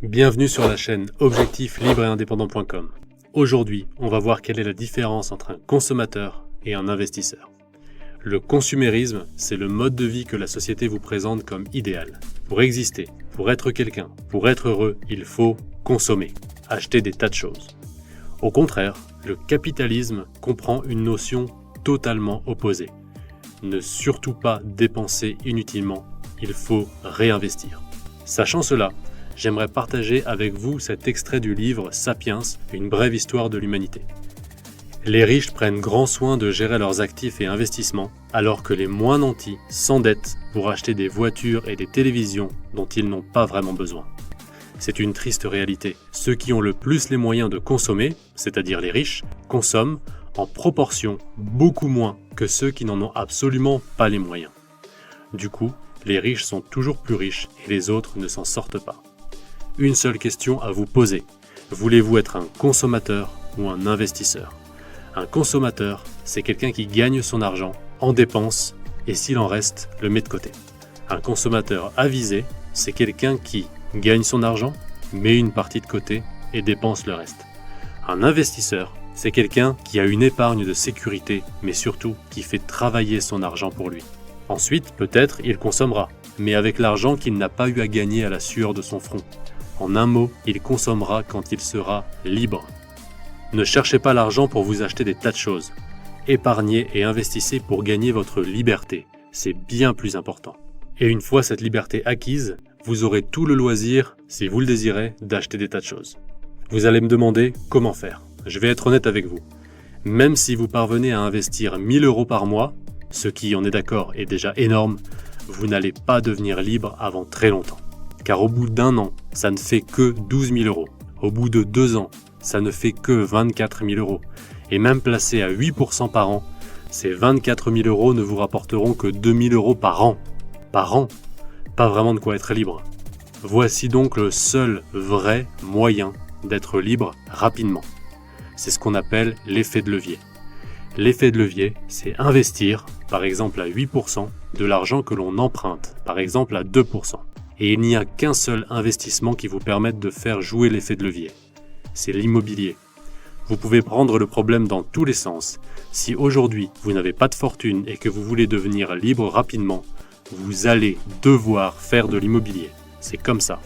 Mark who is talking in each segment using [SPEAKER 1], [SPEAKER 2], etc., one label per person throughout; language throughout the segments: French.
[SPEAKER 1] Bienvenue sur la chaîne Objectif Libre et Indépendant.com. Aujourd'hui, on va voir quelle est la différence entre un consommateur et un investisseur. Le consumérisme, c'est le mode de vie que la société vous présente comme idéal. Pour exister, pour être quelqu'un, pour être heureux, il faut consommer, acheter des tas de choses. Au contraire, le capitalisme comprend une notion totalement opposée. Ne surtout pas dépenser inutilement, il faut réinvestir. Sachant cela, j'aimerais partager avec vous cet extrait du livre Sapiens, une brève histoire de l'humanité. Les riches prennent grand soin de gérer leurs actifs et investissements, alors que les moins nantis s'endettent pour acheter des voitures et des télévisions dont ils n'ont pas vraiment besoin. C'est une triste réalité. Ceux qui ont le plus les moyens de consommer, c'est-à-dire les riches, consomment en proportion beaucoup moins que ceux qui n'en ont absolument pas les moyens. Du coup, les riches sont toujours plus riches et les autres ne s'en sortent pas. Une seule question à vous poser. Voulez-vous être un consommateur ou un investisseur ? Un consommateur, c'est quelqu'un qui gagne son argent, en dépense et s'il en reste, le met de côté. Un consommateur avisé, c'est quelqu'un qui gagne son argent, met une partie de côté et dépense le reste. Un investisseur, c'est quelqu'un qui a une épargne de sécurité, mais surtout qui fait travailler son argent pour lui. Ensuite, peut-être, il consommera, mais avec l'argent qu'il n'a pas eu à gagner à la sueur de son front. En un mot, il consommera quand il sera libre. Ne cherchez pas l'argent pour vous acheter des tas de choses. Épargnez et investissez pour gagner votre liberté. C'est bien plus important. Et une fois cette liberté acquise, vous aurez tout le loisir, si vous le désirez, d'acheter des tas de choses. Vous allez me demander comment faire. Je vais être honnête avec vous. Même si vous parvenez à investir 1 000 € par mois, ce qui, on est d'accord, est déjà énorme, vous n'allez pas devenir libre avant très longtemps. Car au bout d'1 an, ça ne fait que 12 000 €. Au bout de 2 ans, ça ne fait que 24 000 €. Et même placé à 8% par an, ces 24 000 € ne vous rapporteront que 2 000 € par an. Par an, pas vraiment de quoi être libre. Voici donc le seul vrai moyen d'être libre rapidement. C'est ce qu'on appelle l'effet de levier. L'effet de levier, c'est investir, par exemple à 8%, de l'argent que l'on emprunte, par exemple à 2%. Et il n'y a qu'un seul investissement qui vous permette de faire jouer l'effet de levier. C'est l'immobilier. Vous pouvez prendre le problème dans tous les sens. Si aujourd'hui vous n'avez pas de fortune et que vous voulez devenir libre rapidement, vous allez devoir faire de l'immobilier. C'est comme ça.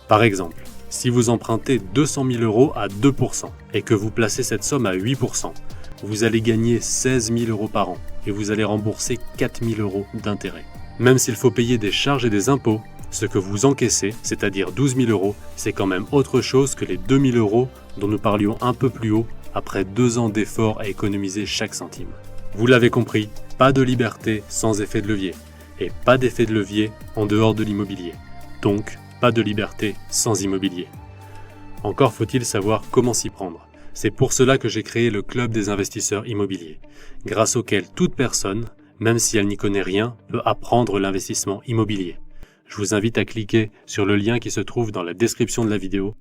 [SPEAKER 1] Par exemple, si vous empruntez 200 000 € à 2% et que vous placez cette somme à 8%, vous allez gagner 16 000 € par an et vous allez rembourser 4 000 € d'intérêt. Même s'il faut payer des charges et des impôts, ce que vous encaissez, c'est-à-dire 12 000 €, c'est quand même autre chose que les 2 000 € dont nous parlions un peu plus haut après 2 ans d'efforts à économiser chaque centime. Vous l'avez compris, pas de liberté sans effet de levier, et pas d'effet de levier en dehors de l'immobilier. Donc, pas de liberté sans immobilier. Encore faut-il savoir comment s'y prendre. C'est pour cela que j'ai créé le Club des investisseurs immobiliers, grâce auquel toute personne, même si elle n'y connaît rien, peut apprendre l'investissement immobilier. Je vous invite à cliquer sur le lien qui se trouve dans la description de la vidéo.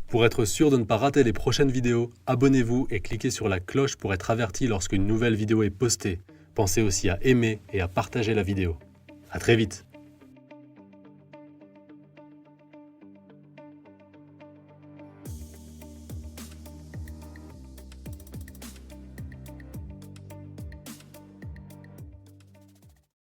[SPEAKER 1] Pour être sûr de ne pas rater les prochaines vidéos, abonnez-vous et cliquez sur la cloche pour être averti lorsqu'une nouvelle vidéo est postée. Pensez aussi à aimer et à partager la vidéo. À très vite.